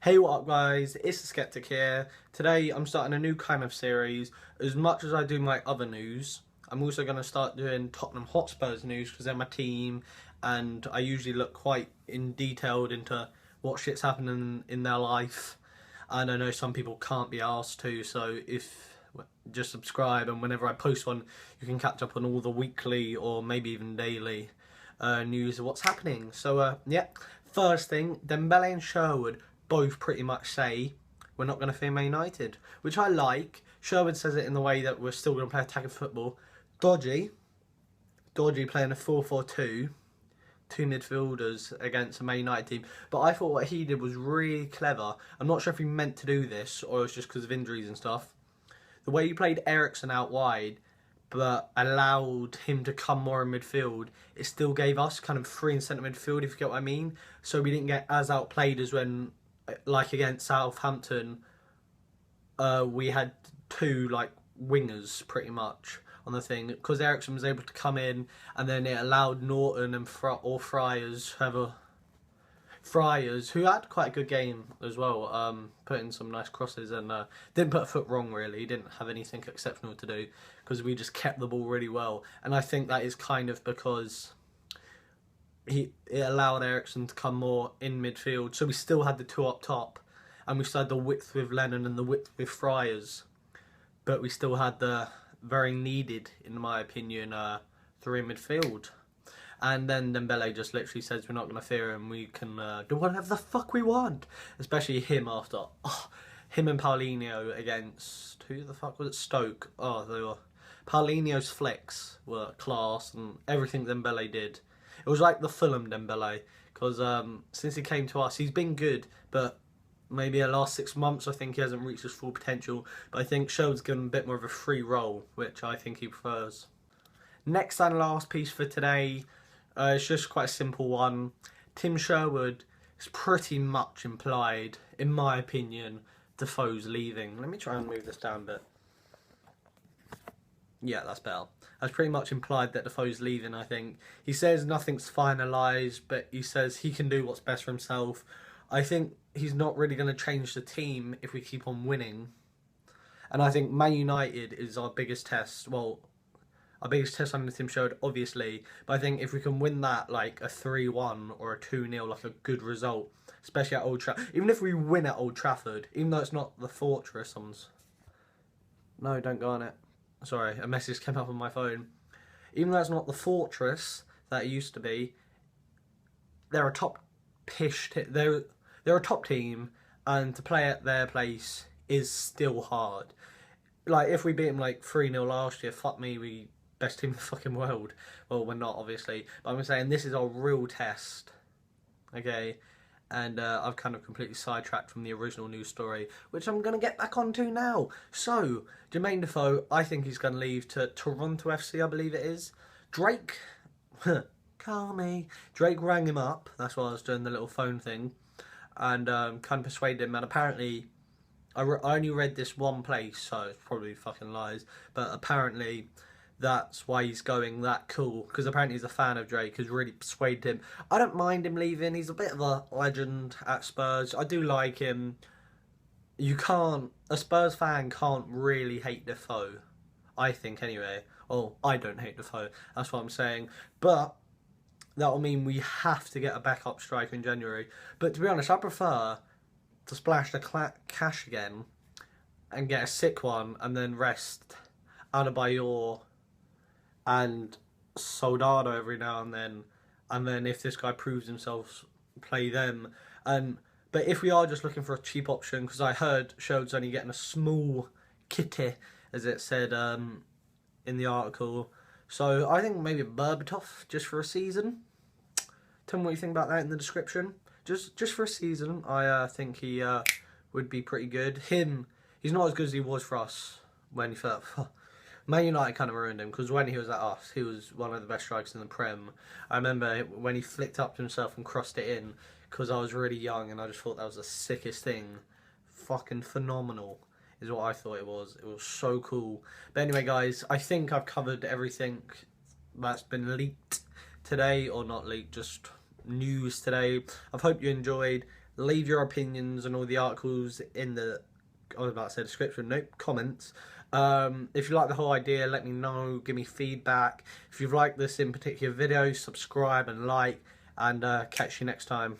Hey, what up guys, it's the Skeptic here. Today I'm starting a new kind of series. As much as I do my other news, I'm also going to start doing Tottenham Hotspurs news because they're my team and I usually look quite in detailed into what shit's happening in their life. And I know some people can't be asked to, so just subscribe and whenever I post one you can catch up on all the weekly or maybe even daily news of what's happening. So yeah, first thing, Dembele and Sherwood both pretty much say we're not going to fear Man United, which I like. Sherwood says it in the way that we're still going to play attacking football. Dodgy playing a 4-4-2, two midfielders against a Man United team. But I thought what he did was really clever. I'm not sure if he meant to do this or it was just because of injuries and stuff. The way he played Eriksen out wide, but allowed him to come more in midfield, it still gave us kind of free in centre midfield, if you get what I mean. So we didn't get as outplayed as when, like against Southampton, we had two like wingers pretty much on the thing, because Eriksen was able to come in and then it allowed Norton and Friars, who had quite a good game as well, put in some nice crosses and didn't put a foot wrong really. He didn't have anything exceptional to do because we just kept the ball really well. And I think that is kind of because it allowed Eriksen to come more in midfield. So we still had the two up top and we still had the width with Lennon and the width with Friars. But we still had the very needed, in my opinion, three in midfield. And then Dembele just literally says we're not going to fear him. We can do whatever the fuck we want. Especially him after. Him and Paulinho against... Who the fuck was it? Stoke. Oh, they were... Paulinho's flicks were class and everything Dembele did. It was like the Fulham Dembele. Because since he came to us, he's been good. But maybe the last 6 months, I think he hasn't reached his full potential. But I think Sherwood's given him a bit more of a free role, which I think he prefers. Next and last piece for today... it's just quite a simple one. Tim Sherwood is pretty much implied, in my opinion, Defoe's leaving. Let me try and move this down a bit. Yeah, that's better. That's pretty much implied that Defoe's leaving, I think. He says nothing's finalised, but he says he can do what's best for himself. I think he's not really going to change the team if we keep on winning. And I think Man United is our biggest test. Well, our biggest test under Tim Sherwood, obviously. But I think if we can win that, like a 3-1 or a 2-0, like a good result, especially at Old Trafford. Even if we win at Old Trafford, even though it's not the fortress, No, don't go on it. Sorry, a message came up on my phone. Even though it's not the fortress that it used to be, they're a they're a top team, and to play at their place is still hard. Like, if we beat them like 3-0 last year, fuck me, we best team in the fucking world. Well, we're not, obviously. But I'm saying this is our real test. Okay? And I've kind of completely sidetracked from the original news story, which I'm going to get back onto now. So, Jermaine Defoe, I think he's going to leave to Toronto FC, I believe it is. Drake, call me. Drake rang him up. That's why I was doing the little phone thing. And kind of persuaded him. And apparently, I only read this one place, so it's probably fucking lies. But apparently... that's why he's going that cool, because apparently he's a fan of Drake, has really persuaded him. I don't mind him leaving, he's a bit of a legend at Spurs. I do like him. A Spurs fan can't really hate Defoe, I think anyway. Well, I don't hate Defoe, that's what I'm saying. But that will mean we have to get a backup striker in January. But to be honest, I prefer to splash the cash again and get a sick one and then rest Adebayor and Soldado every now and then if this guy proves himself, play them. But if we are just looking for a cheap option, because I heard Sherwood's only getting a small kitty, as it said in the article, so I think maybe Berbatov just for a season. Tell me what you think about that in the description. Just for a season, I think he would be pretty good. He's not as good as he was for us when he felt. Man United kind of ruined him, because when he was at us, he was one of the best strikers in the Prem. I remember when he flicked up to himself and crossed it in, because I was really young and I just thought that was the sickest thing. Fucking phenomenal is what I thought it was. It was so cool. But anyway, guys, I think I've covered everything that's been leaked today, or not leaked, just news today. I hope you enjoyed. Leave your opinions and all the articles in the, I was about to say description, nope, comments. If you like the whole idea, let me know, give me feedback. If you've liked this in particular video, subscribe and like, and catch you next time.